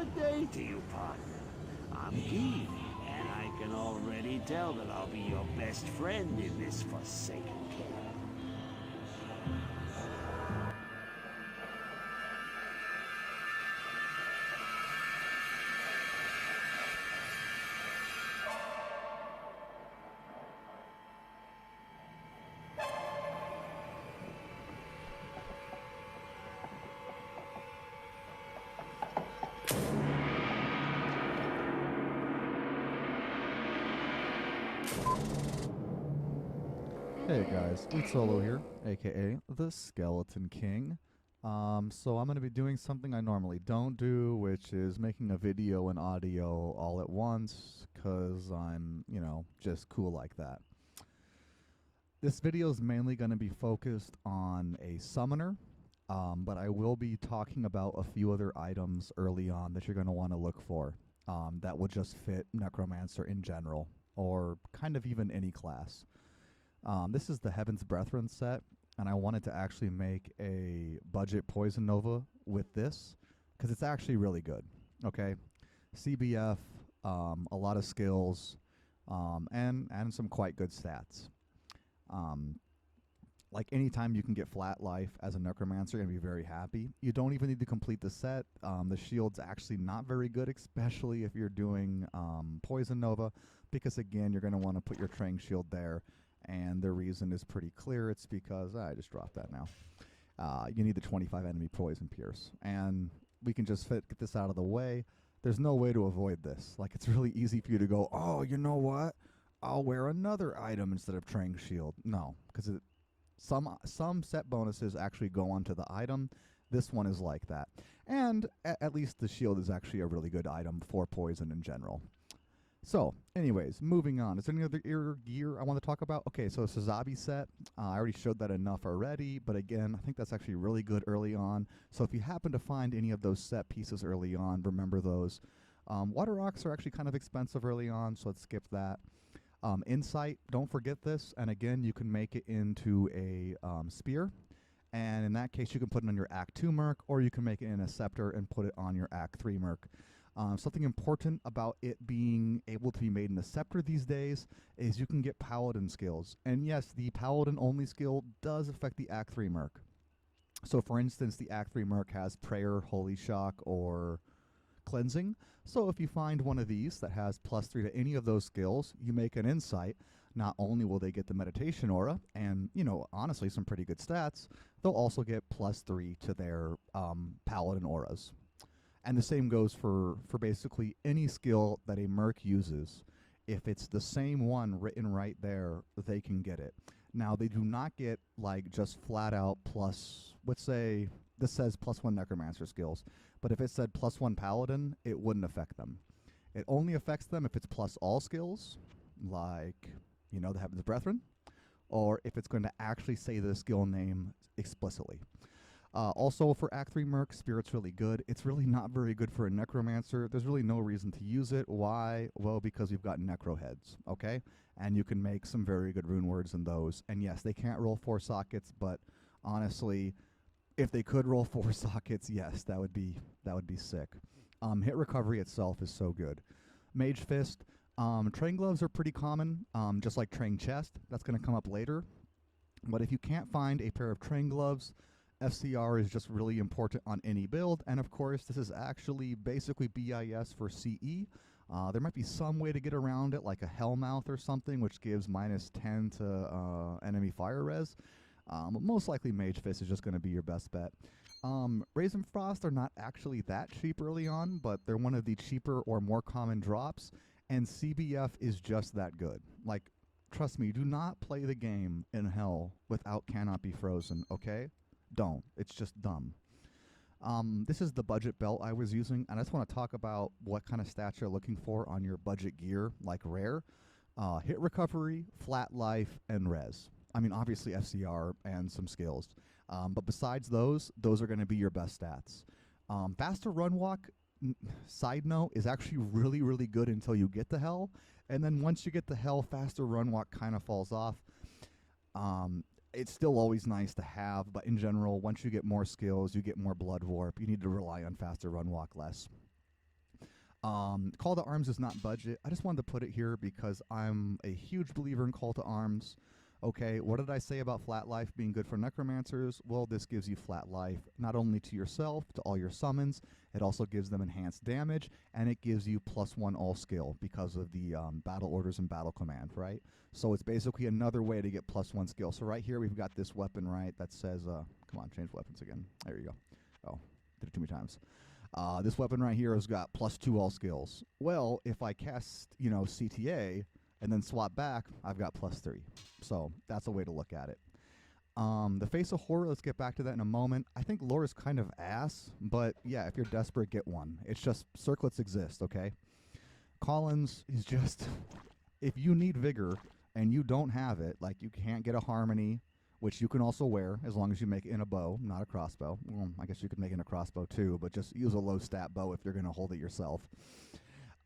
Good day to you, partner. I'm keen, and I can already tell that I'll be your best friend in this forsaken cave. Hey guys, it's Solo here, aka the Skeleton King. So I'm going to be doing something I normally don't do, which is making a video and audio all at once, because I'm, just cool like that. This video is mainly going to be focused on a summoner, but I will be talking about a few other items early on that you're going to want to look for that will just fit Necromancer in general, or kind of even any class. This is the Heaven's Brethren set, and I wanted to actually make a budget Poison Nova with this, because it's actually really good, okay? CBF, a lot of skills, and some quite good stats. Like anytime you can get flat life as a Necromancer, you're going to be very happy. You don't even need to complete the set. The shield's actually not very good, especially if you're doing Poison Nova, because again, you're going to want to put your Trang Shield there. And the reason is pretty clear. It's because I just dropped that now. You need the 25 enemy poison pierce, and we can just get this out of the way. There's no way to avoid this. Like, it's really easy for you to go, oh, you know what? I'll wear another item instead of Trang Shield. No, because some set bonuses actually go onto the item. This one is like that, and at least the shield is actually a really good item for poison in general. So, anyways, moving on. Is there any other gear I want to talk about? Okay, so Sazabi set. I already showed that enough already, but again, I think that's actually really good early on. So if you happen to find any of those set pieces early on, remember those. Water rocks are actually kind of expensive early on, so let's skip that. Insight, don't forget this. And again, you can make it into a spear. And in that case, you can put it on your Act 2 Merc, or you can make it in a Scepter and put it on your Act 3 Merc. Something important about it being able to be made in a Scepter these days is you can get Paladin skills. And yes, the Paladin only skill does affect the Act 3 Merc. So for instance, the Act 3 Merc has Prayer, Holy Shock, or Cleansing. So if you find one of these that has +3 to any of those skills, you make an Insight. Not only will they get the Meditation Aura, and, honestly, some pretty good stats, they'll also get +3 to their Paladin auras. And the same goes for basically any skill that a Merc uses. If it's the same one written right there, they can get it. Now, they do not get, like, just flat out plus, let's say, this says +1 Necromancer skills, but if it said +1 Paladin, it wouldn't affect them. It only affects them if it's plus all skills, like, the Heaven's Brethren, or if it's going to actually say the skill name explicitly. Also, for Act 3 Merc, Spirit's really good. It's really not very good for a Necromancer. There's really no reason to use it. Why? Well, because we've got Necro heads, okay? And you can make some very good rune words in those. And yes, they can't roll 4 sockets, but honestly, if they could roll 4 sockets, yes, that would be sick. Hit recovery itself is so good. Mage Fist, Trang gloves are pretty common, just like Trang chest. That's going to come up later. But if you can't find a pair of Trang gloves, FCR is just really important on any build, and of course this is actually basically BIS for CE. There might be some way to get around it, like a Hellmouth or something, which gives -10 to enemy fire res. But most likely Mage Fist is just going to be your best bet. Raisin Frost are not actually that cheap early on, but they're one of the cheaper or more common drops, and CBF is just that good. Like, trust me, do not play the game in hell without Cannot Be Frozen, okay? Don't. It's just dumb. This is the budget belt I was using, and I just want to talk about what kind of stats you're looking for on your budget gear, like rare. Hit recovery, flat life, and res. I mean, obviously FCR and some skills. But besides those are going to be your best stats. Faster run walk, side note, is actually really, really good until you get to hell. And then once you get to hell, faster run walk kind of falls off. It's still always nice to have, but in general, once you get more skills, you get more blood warp, you need to rely on faster run walk less. Call to Arms is not budget. I just wanted to put it here because I'm a huge believer in Call to Arms. Okay, what did I say about Flat Life being good for Necromancers? Well, this gives you Flat Life not only to yourself, to all your summons, it also gives them enhanced damage, and it gives you +1 all skill because of the battle orders and battle command, right? So it's basically another way to get +1 skill. So right here we've got this weapon, right, that says, come on, change weapons again. There you go. Oh, did it too many times. This weapon right here has got +2 all skills. Well, if I cast, CTA and then swap back, I've got +3. So that's a way to look at it. The Face of Horror, let's get back to that in a moment. I think lore is kind of ass, but yeah, if you're desperate, get one. It's just circlets exist, okay? Collins is just, if you need vigor and you don't have it, like you can't get a harmony, which you can also wear as long as you make it in a bow, not a crossbow. Well, I guess you could make it in a crossbow too, but just use a low stat bow if you're going to hold it yourself.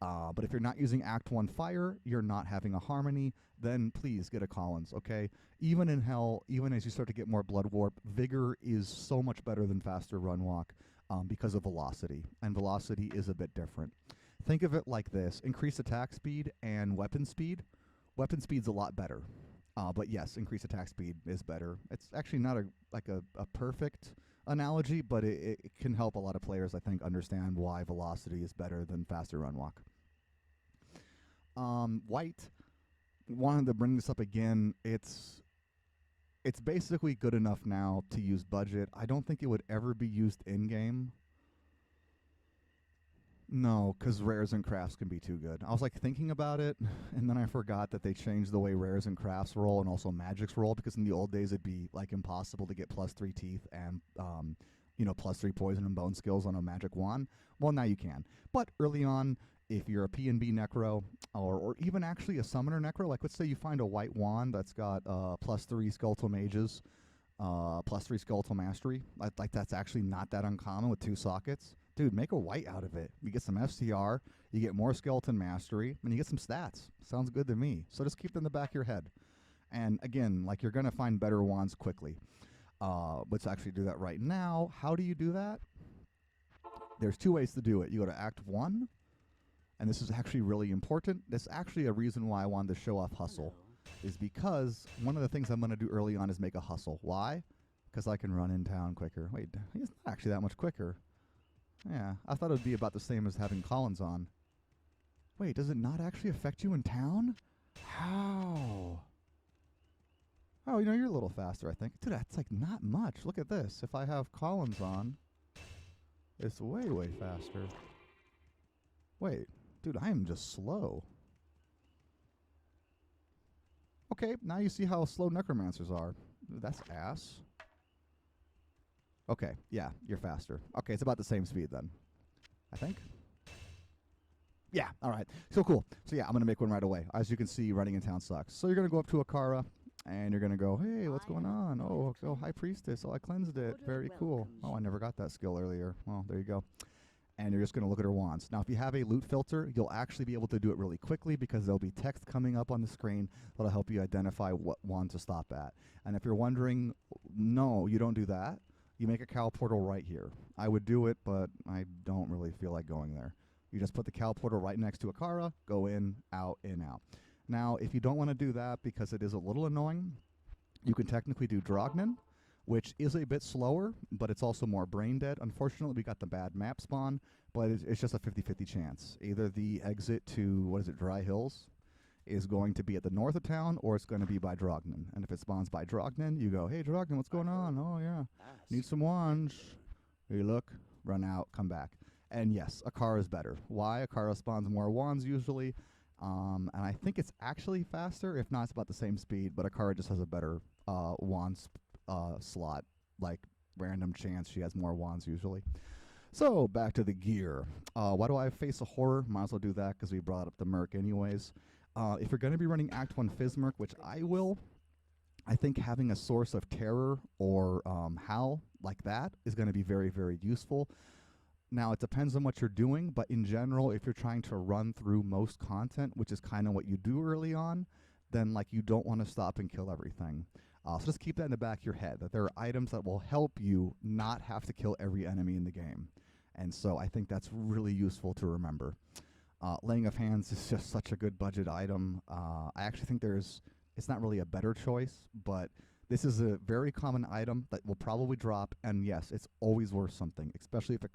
But if you're not using Act 1 Fire, you're not having a harmony, then please get a Collins, okay? Even in Hell, even as you start to get more Blood Warp, Vigor is so much better than Faster Run Walk because of Velocity, and Velocity is a bit different. Think of it like this. Increase attack speed and weapon speed. Weapon speed's a lot better. But yes, increased attack speed is better. It's actually not a perfect analogy, but it can help a lot of players, I think, understand why Velocity is better than Faster Run Walk. White, wanted to bring this up again. It's basically good enough now to use budget. I don't think it would ever be used in-game. No, because rares and crafts can be too good. I was thinking about it, and then I forgot that they changed the way rares and crafts roll and also magics roll, because in the old days it'd be impossible to get +3 teeth and +3 poison and bone skills on a magic wand. Well, now you can. But early on, if you're a P&B necro, or even actually a summoner necro, let's say you find a white wand that's got +3 skeletal mages, +3 skeletal mastery, that's actually not that uncommon with 2 sockets. Dude, make a white out of it. You get some FCR, you get more skeleton mastery, and you get some stats. Sounds good to me. So just keep them in the back of your head. And again, you're going to find better wands quickly. Let's actually do that right now. How do you do that? There's 2 ways to do it. You go to Act 1, and this is actually really important. This is actually a reason why I wanted to show off Hustle, is because one of the things I'm going to do early on is make a Hustle. Why? Because I can run in town quicker. Wait, he's not actually that much quicker. Yeah, I thought it would be about the same as having Collins on. Wait, does it not actually affect you in town? How? Oh, you're a little faster, I think. Dude, that's not much. Look at this. If I have Collins on, it's way, way faster. Wait, dude, I am just slow. Okay, now you see how slow Necromancers are. That's ass. Okay, yeah, you're faster. Okay, it's about the same speed then, I think. Yeah, all right. So cool. So yeah, I'm going to make one right away. As you can see, running in town sucks. So you're going to go up to Akara, and you're going to go, hey, what's going on? Oh, High Priestess. Oh, I cleansed it. Very cool. Oh, I never got that skill earlier. Well, there you go. And you're just going to look at her wands. Now, if you have a loot filter, you'll actually be able to do it really quickly because there'll be text coming up on the screen that'll help you identify what wand to stop at. And if you're wondering, no, you don't do that. You make a cow portal right here. I would do it, but I don't really feel like going there. You just put the cow portal right next to Akara, go in, out, in, out. Now, if you don't want to do that because it is a little annoying, you can technically do Drognin, which is a bit slower, but it's also more brain dead. Unfortunately, we got the bad map spawn, but it's just a 50-50 chance. Either the exit to, Dry Hills, is going to be at the north of town, or it's going to be by Drognin. And if it spawns by Drognin, you go, hey, Drognin, what's going on? Oh, yeah. Need some wands. You look, run out, come back. And yes, Akara is better. Why? Akara spawns more wands usually. And I think it's actually faster. If not, it's about the same speed, but Akara just has a better wands slot. Random chance she has more wands usually. So, back to the gear. Why do I face a horror? Might as well do that because we brought up the Merc anyways. If you're going to be running Act 1 Fizzmerc, which I will, I think having a source of terror or howl like that is going to be very, very useful. Now, it depends on what you're doing, but in general, if you're trying to run through most content, which is kind of what you do early on, then you don't want to stop and kill everything. So just keep that in the back of your head, that there are items that will help you not have to kill every enemy in the game. And so I think that's really useful to remember. Laying of Hands is just such a good budget item. I actually think it's not really a better choice, but this is a very common item that will probably drop, and yes, it's always worth something, especially if it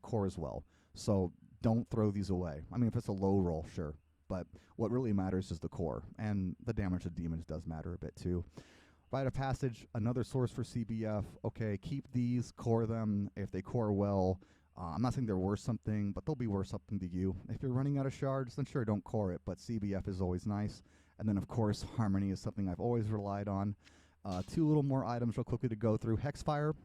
cores well. So don't throw these away. I mean, if it's a low roll, sure, but what really matters is the core, and the damage to demons does matter a bit too. Rite of Passage, another source for CBF. Okay, keep these, core them. If they core well, I'm not saying they're worth something, but they'll be worth something to you. If you're running out of shards, then sure, don't core it, but CBF is always nice. And then, of course, Harmony is something I've always relied on. Two little more items real quickly to go through. Hexfire,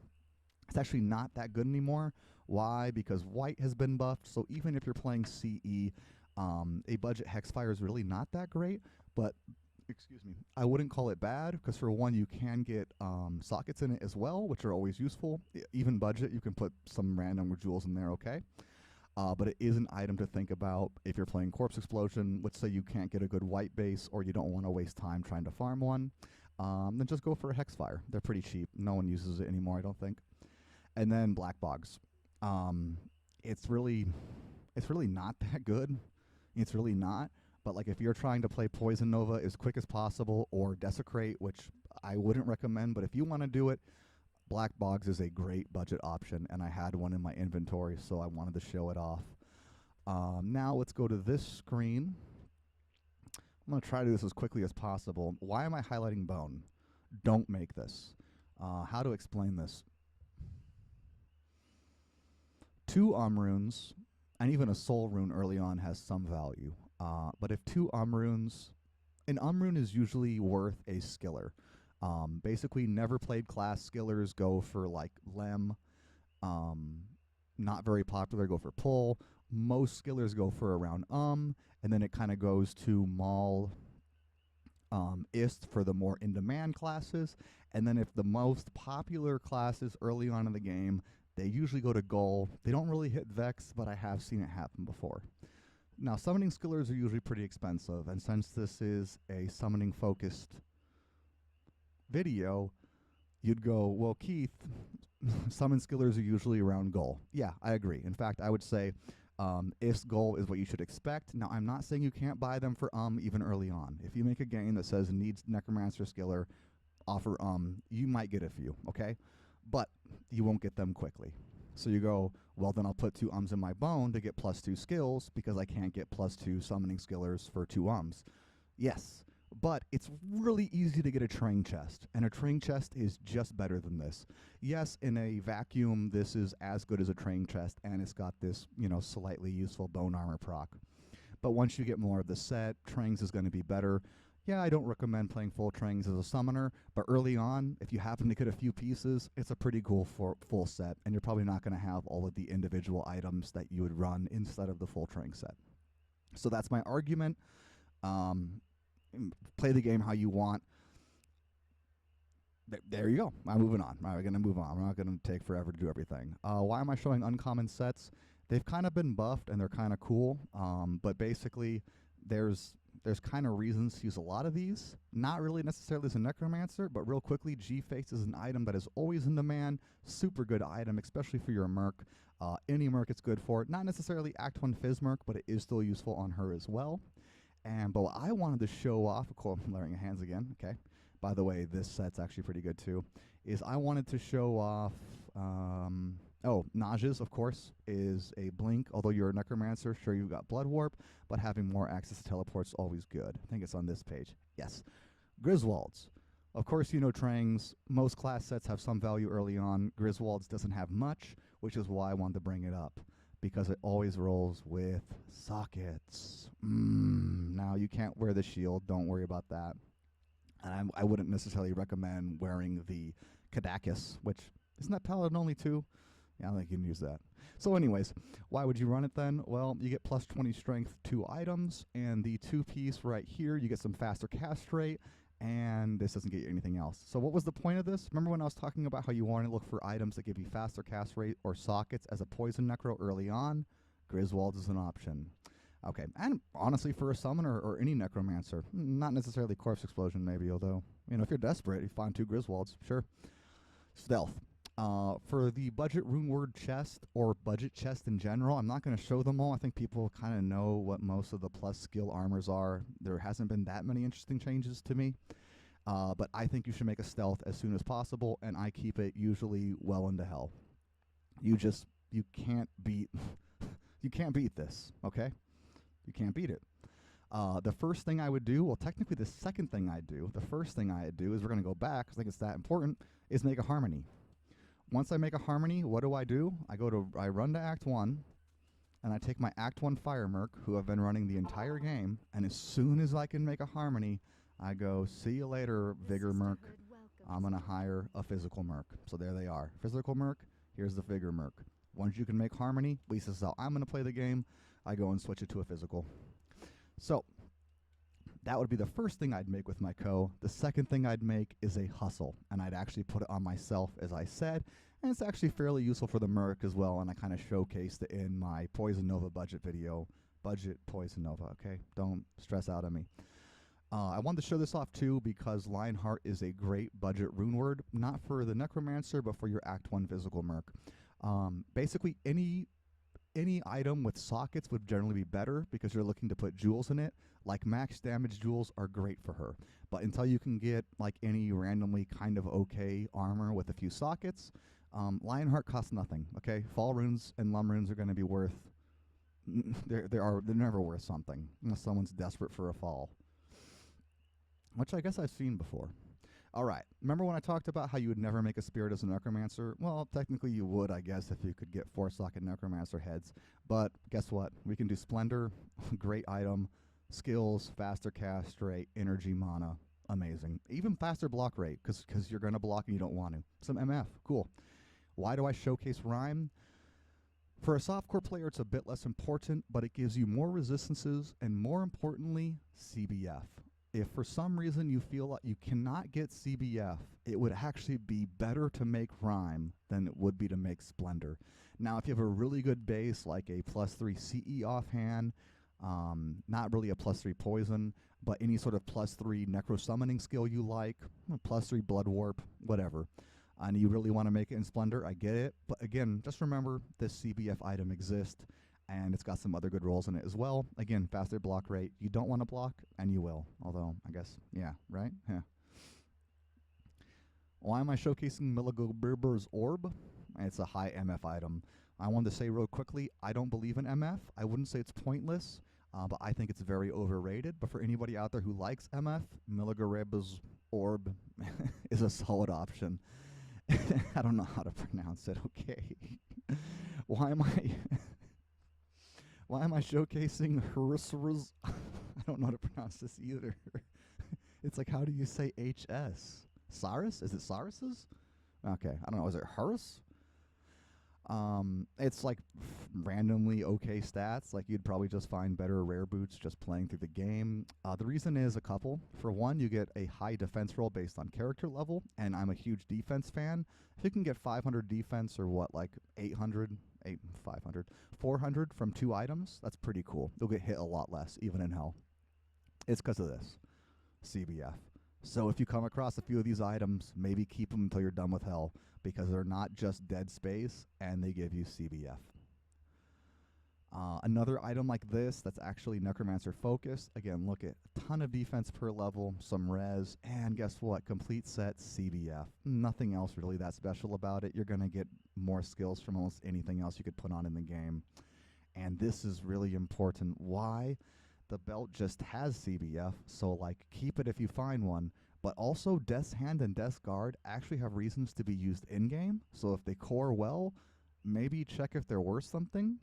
it's actually not that good anymore. Why? Because white has been buffed, so even if you're playing CE, a budget Hexfire is really not that great, but excuse me, I wouldn't call it bad, because for one, you can get sockets in it as well, which are always useful. Even budget, you can put some random jewels in there, okay? But it is an item to think about if you're playing Corpse Explosion. Let's say you can't get a good white base, or you don't want to waste time trying to farm one. Then just go for a Hexfire. They're pretty cheap. No one uses it anymore, I don't think. And then Black Bogs. It's really not that good. It's really not. But like if you're trying to play Poison Nova as quick as possible, or Desecrate, which I wouldn't recommend, but if you want to do it, Black Bogs is a great budget option, and I had one in my inventory, so I wanted to show it off. Now let's go to this screen. I'm going to try to do this as quickly as possible. Why am I highlighting Bone? Don't make this. How to explain this? 2 runes, and even a soul rune early on has some value. But if 2 runes, an rune is usually worth a skiller. Basically, never played class skillers go for like Lem. Not very popular, go for Pull. Most skillers go for around and then it kind of goes to Maul, Ist for the more in-demand classes. And then if the most popular classes early on in the game, they usually go to Gull. They don't really hit Vex, but I have seen it happen before. Now, summoning skillers are usually pretty expensive, and since this is a summoning-focused video, you'd go, well, Keith, summon skillers are usually around Gull. Yeah, I agree. In fact, I would say Ist Gull is what you should expect. Now, I'm not saying you can't buy them for even early on. If you make a game that says needs Necromancer skiller, offer you might get a few, okay? But you won't get them quickly. So you go, well, then I'll put 2 in my bone to get +2 skills because I can't get +2 summoning skillers for 2 Yes, but it's really easy to get a train chest, and a train chest is just better than this. Yes, in a vacuum, this is as good as a train chest, and it's got this, slightly useful bone armor proc. But once you get more of the set, Trangs is going to be better. Yeah, I don't recommend playing full Trangs as a summoner, but early on, if you happen to get a few pieces, it's a pretty cool full set, and you're probably not going to have all of the individual items that you would run instead of the full Trang set. So that's my argument. Play the game how you want. There you go. I'm moving on. We're going to move on. We're not going to take forever to do everything. Why am I showing uncommon sets? They've kind of been buffed, and they're kind of cool, but basically there's kind of reasons to use a lot of these. Not really necessarily as a Necromancer, but real quickly, G-Face is an item that is always in demand. Super good item, especially for your Merc. Any Merc it's good for. Not necessarily Act 1 Fizz Merc, but it is still useful on her as well. But what I wanted to show off, of course, I'm layering your hands again, okay. By the way, this set's actually pretty good too, is I wanted to show off, Naja's, of course, is a blink. Although you're a Necromancer, sure, you've got Blood Warp, but having more access to teleport's always good. I think it's on this page. Yes. Griswolds. Of course, Trangs. Most class sets have some value early on. Griswolds doesn't have much, which is why I wanted to bring it up, because it always rolls with sockets. Now, you can't wear the shield. Don't worry about that. And I wouldn't necessarily recommend wearing the Kadakis, which isn't that paladin only too? Yeah, I think you can use that. So anyways, why would you run it then? Well, you get plus 20 strength 2 items, and the 2-piece right here, you get some faster cast rate, and this doesn't get you anything else. So what was the point of this? Remember when I was talking about how you want to look for items that give you faster cast rate or sockets as a poison necro early on? Griswold is an option. Okay, and honestly, for a summoner or any necromancer, not necessarily Corpse Explosion maybe, although, if you're desperate, you find 2 Griswolds, sure. Stealth. For the budget rune word chest or budget chest in general, I'm not going to show them all. I think people kind of know what most of the plus skill armors are. There hasn't been that many interesting changes to me. But I think you should make a stealth as soon as possible, and I keep it usually well into hell. You can't beat you can't beat this, okay? You can't beat it. The first thing I would do, well, technically the second thing I'd do, the first thing I'd do is we're going to go back, because I think it's that important, is make a harmony. Once I make a harmony, what do? I run to Act 1, and I take my Act 1 Fire Merc, who have been running the entire game, and as soon as I can make a harmony, I go, see you later, Vigor Merc. I'm going to hire a physical Merc. So there they are. Physical Merc, here's the Vigor Merc. Once you can make harmony, at least this is how I'm going to play the game, I go and switch it to a physical. So that would be the first thing I'd make with my co. The second thing I'd make is a hustle, and I'd actually put it on myself, as I said, and it's actually fairly useful for the Merc as well, and I kind of showcased it in my Poison Nova budget video. Budget Poison Nova, okay? Don't stress out on me. I wanted to show this off too because Lionheart is a great budget rune word, not for the Necromancer, but for your Act 1 physical Merc. Basically, any item with sockets would generally be better because you're looking to put jewels in it. Like max damage jewels are great for her. But until you can get like any randomly kind of okay armor with a few sockets, Lionheart costs nothing, okay? Fall runes and Lum runes are going to be worth... they're never worth something unless someone's desperate for a fall. Which I guess I've seen before. All right. Remember when I talked about how you would never make a spirit as a Necromancer? Well, technically you would, I guess, if you could get 4-socket Necromancer heads. But guess what? We can do Splendor, great item, skills, faster cast rate, energy, mana, amazing. Even faster block rate, because you're going to block and you don't want to. Some MF, cool. Why do I showcase Rhyme? For a softcore player, it's a bit less important, but it gives you more resistances and, more importantly, CBF. If for some reason you feel like you cannot get CBF, it would actually be better to make Rhyme than it would be to make Splendor. Now, if you have a really good base, like a +3 CE offhand, not really a +3 poison, but any sort of +3 necro summoning skill you like, +3 blood warp, whatever, and you really want to make it in Splendor, I get it. But again, just remember this CBF item exists, and it's got some other good rolls in it as well. Again, faster block rate. You don't want to block, and you will. Although, I guess, yeah, right? Yeah. Why am I showcasing Milagobirber's Orb? It's a high MF item. I wanted to say real quickly, I don't believe in MF. I wouldn't say it's pointless, but I think it's very overrated. But for anybody out there who likes MF, Milagobirber's Orb is a solid option. I don't know how to pronounce it, okay? Why am I showcasing Hurusarus? I don't know how to pronounce this either. It's like, how do you say HS? Cyrus? Is it Cyrus's? Okay, I don't know. Is it Horus? It's like randomly okay stats. Like you'd probably just find better rare boots just playing through the game. The reason is a couple. For one, you get a high defense roll based on character level, and I'm a huge defense fan. If you can get 500 defense or what, like 400 from 2 items, that's pretty cool. You'll get hit a lot less, even in hell. It's because of this, CBF. So if you come across a few of these items, maybe keep them until you're done with hell, because they're not just dead space, and they give you CBF. Another item like this that's actually Necromancer focused. Again, look at a ton of defense per level, some res, and guess what? Complete set CBF. Nothing else really that special about it. You're going to get more skills from almost anything else you could put on in the game. And this is really important. Why? The belt just has CBF, so like keep it if you find one. But also Death's Hand and Death's Guard actually have reasons to be used in-game. So if they core well, maybe check if they're worth something.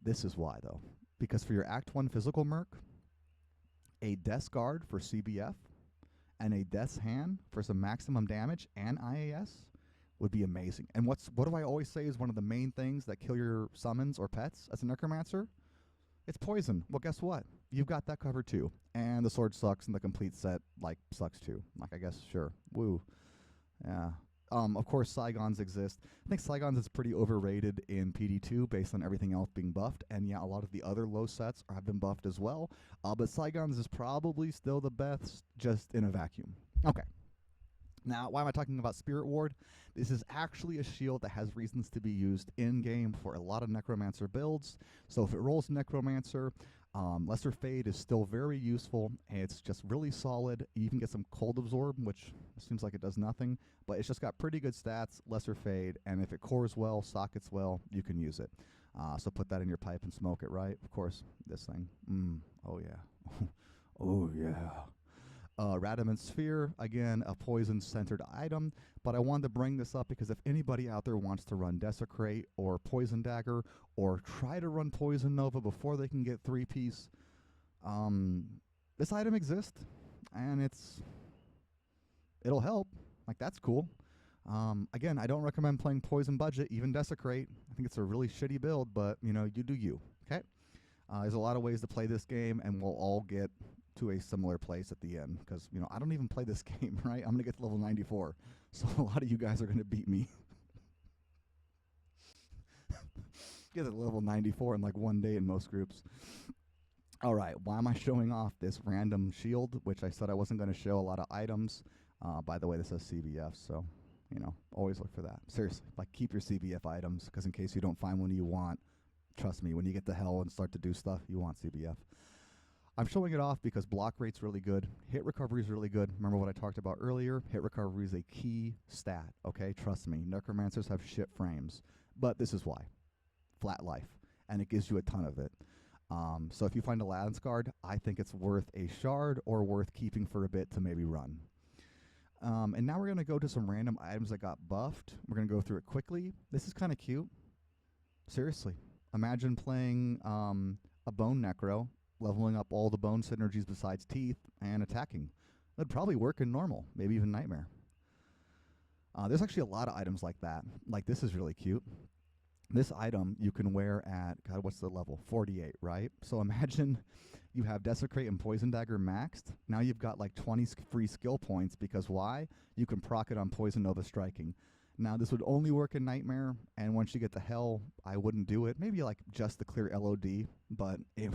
This is why, though. Because for your Act 1 physical Merc, a Death's Guard for CBF and a Death's Hand for some maximum damage and IAS would be amazing. And what do I always say is one of the main things that kill your summons or pets as a Necromancer? It's poison. Well, guess what? You've got that covered too. And the sword sucks, and the complete set, like, sucks too. Like, I guess, sure. Woo. Yeah. Of course, Saigons exist. I think Saigons is pretty overrated in PD2 based on everything else being buffed. And yeah, a lot of the other low sets have been buffed as well. But Saigons is probably still the best, just in a vacuum. Okay. Now, why am I talking about Spirit Ward? This is actually a shield that has reasons to be used in-game for a lot of Necromancer builds. So if it rolls Necromancer, Lesser Fade is still very useful. It's just really solid. You can get some Cold Absorb, which seems like it does nothing, but it's just got pretty good stats, Lesser Fade, and if it cores well, sockets well, you can use it. So put that in your pipe and smoke it, right? Of course, this thing. Oh yeah. Oh yeah. Radamant Sphere, again, a poison-centered item, but I wanted to bring this up because if anybody out there wants to run Desecrate or Poison Dagger or try to run Poison Nova before they can get 3-piece, this item exists, and it'll help. Like, that's cool. Again, I don't recommend playing Poison Budget, even Desecrate. I think it's a really shitty build, but, you know, you do you, okay? There's a lot of ways to play this game, and we'll all get to a similar place at the end, because, you know, I don't even play this game, right? I'm going to get to level 94, so a lot of you guys are going to beat me. Get to level 94 in like one day in most groups. All right, why am I showing off this random shield, which I said I wasn't going to show a lot of items? By the way, this says CBF, so, you know, always look for that. Seriously, like, keep your CBF items, because in case you don't find one you want, trust me, when you get to hell and start to do stuff, you want CBF. I'm showing it off because block rate's really good. Hit recovery is really good. Remember what I talked about earlier? Hit recovery is a key stat, okay? Trust me. Necromancers have shit frames. But this is why. Flat life. And it gives you a ton of it. So if you find a Lance Guard, I think it's worth a shard or worth keeping for a bit to maybe run. And now we're going to go to some random items that got buffed. We're going to go through it quickly. This is kind of cute. Seriously. Imagine playing a Bone Necro, leveling up all the bone synergies besides teeth, and attacking. That'd probably work in normal, maybe even nightmare. There's actually a lot of items like that. Like, this is really cute. This item you can wear at, God, what's the level? 48, right? So imagine you have Desecrate and Poison Dagger maxed. Now you've got like 20 free skill points, because why? You can proc it on Poison Nova Striking. Now, this would only work in Nightmare, and once you get to Hell, I wouldn't do it. Maybe like just to clear LOD, but it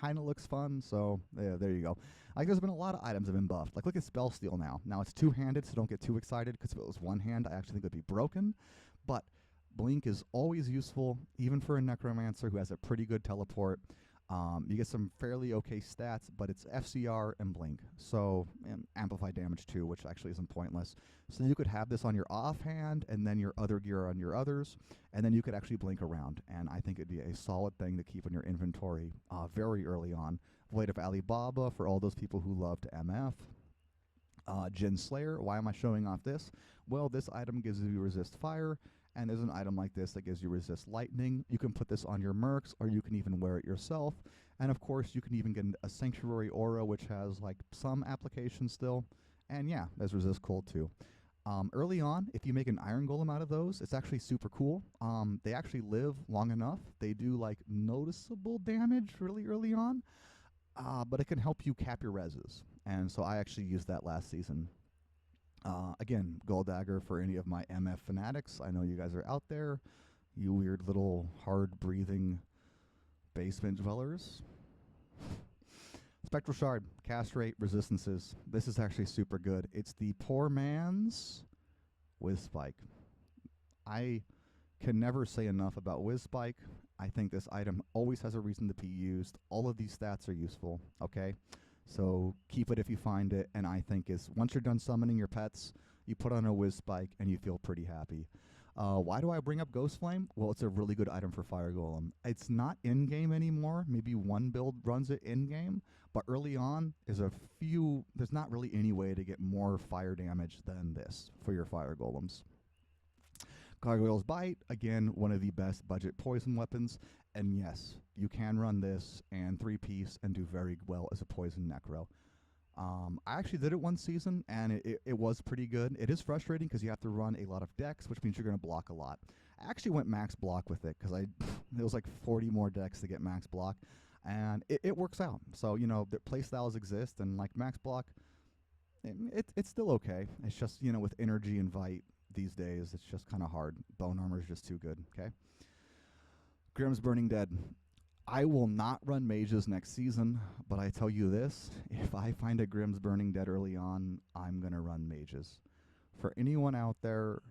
kind of looks fun, so yeah, there you go. Like, there's been a lot of items that have been buffed. Like, look at Spell Steal now. Now, it's two-handed, so don't get too excited, because if it was one hand, I actually think it would be broken. But Blink is always useful, even for a Necromancer who has a pretty good teleport. You get some fairly okay stats, but it's FCR and Blink. So, and Amplify damage too, which actually isn't pointless. So you could have this on your offhand, and then your other gear on your others, and then you could actually blink around. And I think it'd be a solid thing to keep in your inventory very early on. Void of Alibaba for all those people who love to MF. Jin Slayer, why am I showing off this? Well, this item gives you resist fire, and there's an item like this that gives you resist lightning. You can put this on your mercs, or you can even wear it yourself. And of course, you can even get a Sanctuary Aura, which has like some application still. And yeah, there's resist cold too. Early on, if you make an Iron Golem out of those, it's actually super cool. They actually live long enough. They do like noticeable damage really early on, but it can help you cap your reses. And so I actually used that last season. Again, Gold Dagger for any of my MF fanatics. I know you guys are out there, you weird little hard-breathing basement dwellers. Spectral Shard, cast rate, resistances. This is actually super good. It's the poor man's Whiz Spike. I can never say enough about Whiz Spike. I think this item always has a reason to be used. All of these stats are useful, okay? So keep it if you find it, and I think is once you're done summoning your pets, you put on a Whiz Spike and you feel pretty happy. Why do I bring up Ghost Flame? Well, it's a really good item for Fire Golem. It's not in-game anymore. Maybe one build runs it in-game, but early on there's not really any way to get more fire damage than this for your Fire Golems. Gargoyle's Bite, again, one of the best budget poison weapons. And yes, you can run this and 3-piece and do very well as a poison necro. I actually did it one season, and it was pretty good. It is frustrating because you have to run a lot of decks, which means you're going to block a lot. I actually went max block with it because it was like 40 more decks to get max block, and it works out. So, you know, the play styles exist, and like max block, it's still okay. It's just, you know, with energy and Vite these days, it's just kind of hard. Bone armor is just too good, okay? Grimm's Burning Dead. I will not run mages next season, but I tell you this, if I find a Grimm's Burning Dead early on, I'm going to run mages. For anyone out there,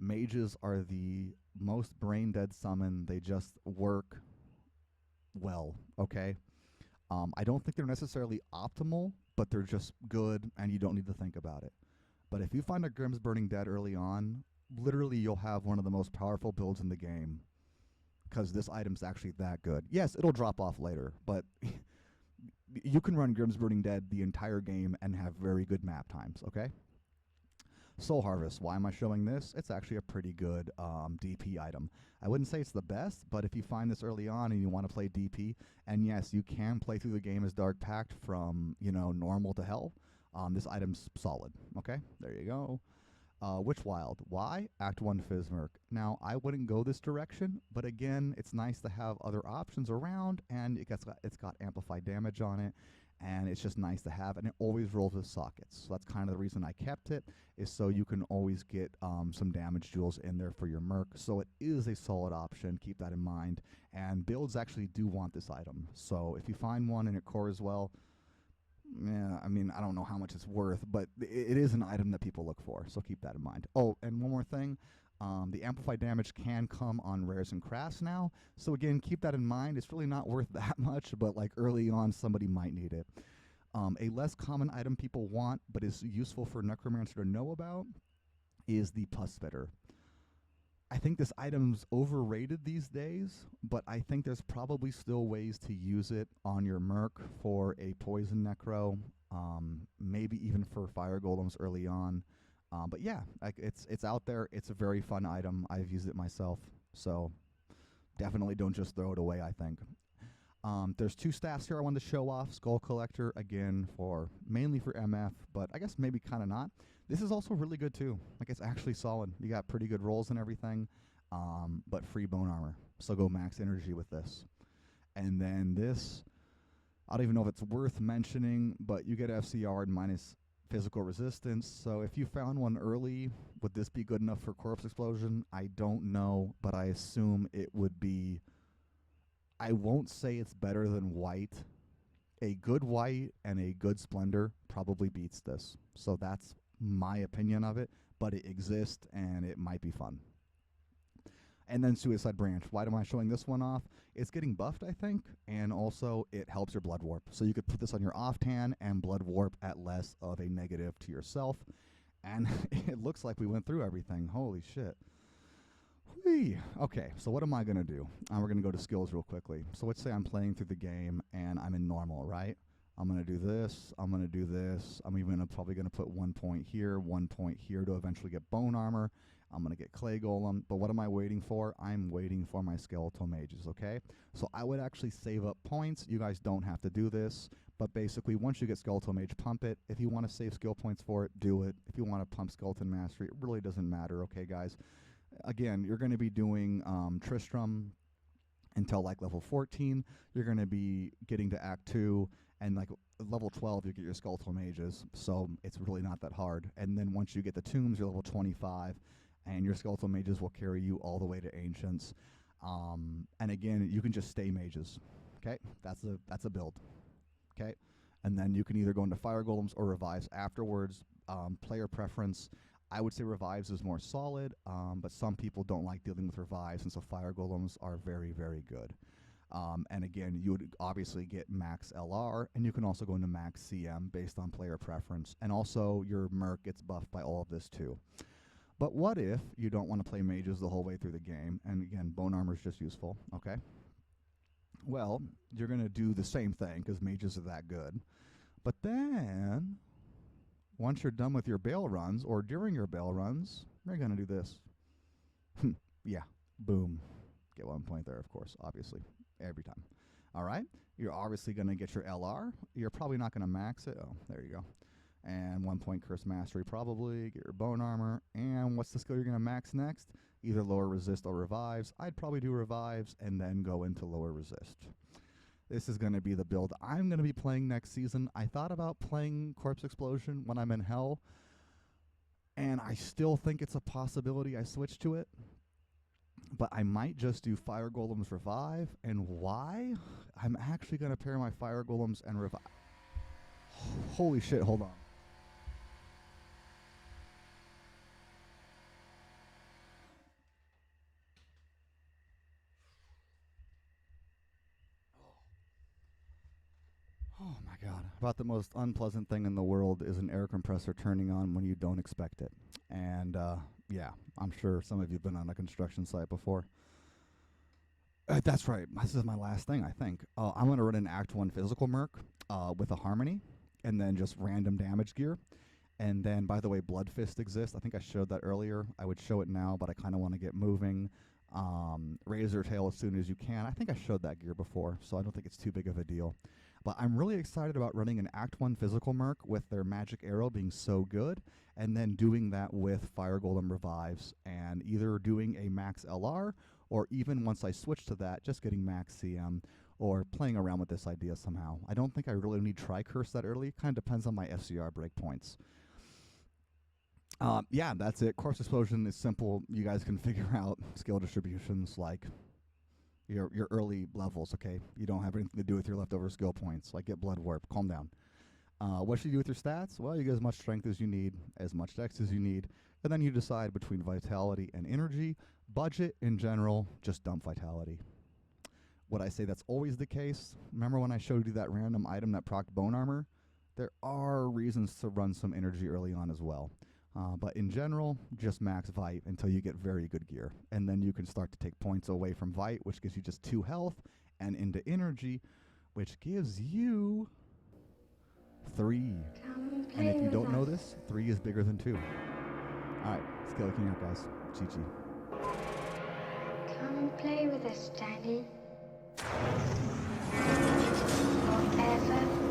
mages are the most brain dead summon. They just work well, okay? I don't think they're necessarily optimal, but they're just good and you don't need to think about it. But if you find a Grimm's Burning Dead early on, literally you'll have one of the most powerful builds in the game because this item's actually that good. Yes, it'll drop off later, but you can run Grimm's Burning Dead the entire game and have very good map times, okay? Soul Harvest, why am I showing this? It's actually a pretty good DP item. I wouldn't say it's the best, but if you find this early on and you want to play DP, and yes, you can play through the game as Dark Pact from, normal to hell, this item's solid, okay? There you go. Witch Wild, why? Act 1 Fizzmerk. Now, I wouldn't go this direction, but again, it's nice to have other options around, and it's got amplified damage on it, and it's just nice to have, and it always rolls with sockets. So that's kind of the reason I kept it, is so you can always get some damage jewels in there for your merc. So it is a solid option, keep that in mind, and builds actually do want this item. So if you find one and it cores well, yeah, I mean, I don't know how much it's worth, but it is an item that people look for, so keep that in mind. Oh, and one more thing. The amplified damage can come on rares and crafts now, so again, keep that in mind. It's really not worth that much, but like early on, somebody might need it. A less common item people want, but is useful for Necromancer to know about, is the Pus Spitter. I think this item's overrated these days, but I think there's probably still ways to use it on your merc for a poison necro, maybe even for fire golems early on. But yeah, it's out there. It's a very fun item. I've used it myself, so definitely don't just throw it away, I think. There's 2 staffs here I wanted to show off. Skull Collector, again, mainly for MF, but I guess maybe kind of not. This is also really good too. Like, it's actually solid. You got pretty good rolls and everything, but free bone armor. So go max energy with this. And then this, I don't even know if it's worth mentioning, but you get FCR and minus physical resistance. So if you found one early, would this be good enough for Corpse Explosion? I don't know, but I assume it would be. I won't say it's better than white. A good white and a good splendor probably beats this. So that's my opinion of it, but it exists and it might be fun. And then Suicide Branch. Why am I showing this one off? It's getting buffed, I think, and also it helps your Blood Warp. So you could put this on your off-tan and Blood Warp at less of a negative to yourself. And it looks like we went through everything. Holy shit. Whee. Okay, so what am I going to do? We're going to go to skills real quickly. So let's say I'm playing through the game and I'm in normal, right? I'm going to do this. I'm going to do this. I'm even probably going to put 1 point here, 1 point here to eventually get bone armor. I'm going to get clay golem. But what am I waiting for? I'm waiting for my skeletal mages, okay? So I would actually save up points. You guys don't have to do this. But basically, once you get skeletal mage, pump it. If you want to save skill points for it, do it. If you want to pump skeleton mastery, it really doesn't matter, okay, guys? Again, you're going to be doing Tristram until like level 14. You're going to be getting to Act 2, and like level 12, you get your skeletal mages. So it's really not that hard. And then once you get the tombs, you're level 25, and your skeletal mages will carry you all the way to ancients. And again, you can just stay mages. Okay, that's a build. Okay, and then you can either go into fire golems or revives afterwards. Player preference. I would say revives is more solid, but some people don't like dealing with revives, and so fire golems are very, very good. And again, you would obviously get max LR, and you can also go into max CM based on player preference. And also, your merc gets buffed by all of this too. But what if you don't want to play mages the whole way through the game? And again, bone armor is just useful, okay? Well, you're going to do the same thing, because mages are that good. But then, once you're done with your bail runs, or during your bail runs, you're going to do this. Yeah, boom. Get 1 point there, of course, obviously, every time. All right, you're obviously going to get your LR. You're probably not going to max it. Oh, there you go. And 1 point curse mastery probably. Get your bone armor. And what's the skill you're going to max next? Either lower resist or revives. I'd probably do revives and then go into lower resist. This is going to be the build I'm going to be playing next season. I thought about playing Corpse Explosion when I'm in Hell, and I still think it's a possibility I switch to it. But I might just do Fire Golems Revive. And why? I'm actually going to pair my Fire Golems and Revive. Holy shit, hold on. my god. About the most unpleasant thing in the world is an air compressor turning on when you don't expect it. And yeah, I'm sure some of you have been on a construction site before. That's right. This is my last thing, I think. I'm going to run an Act 1 physical merc with a Harmony and then just random damage gear. And then, by the way, Blood Fist exists. I think I showed that earlier. I would show it now, but I kind of want to get moving. Razor Tail as soon as you can. I think I showed that gear before, so I don't think it's too big of a deal. But I'm really excited about running an Act 1 physical merc with their Magic Arrow being so good, and then doing that with Fire Golem Revives, and either doing a max LR, or even once I switch to that, just getting max CM, or playing around with this idea somehow. I don't think I really need Tri-Curse that early. Kind of depends on my FCR breakpoints. Yeah, that's it. Corpse Explosion is simple. You guys can figure out skill distributions like your early levels, okay? You don't have anything to do with your leftover skill points. Like, get Blood Warp. Calm down. What should you do with your stats? Well, you get as much strength as you need, as much dex as you need, and then you decide between vitality and energy. Budget, in general, just dump vitality. Would I say that's always the case? Remember when I showed you that random item that procced bone armor? There are reasons to run some energy early on as well. But in general, just max Vite until you get very good gear. And then you can start to take points away from Vite, which gives you just 2 health, and into energy, which gives you 3. And if you don't know this, 3 is bigger than 2. Alright, Skill King out, guys. Chi-chi. Come play with us, Daddy. Forever.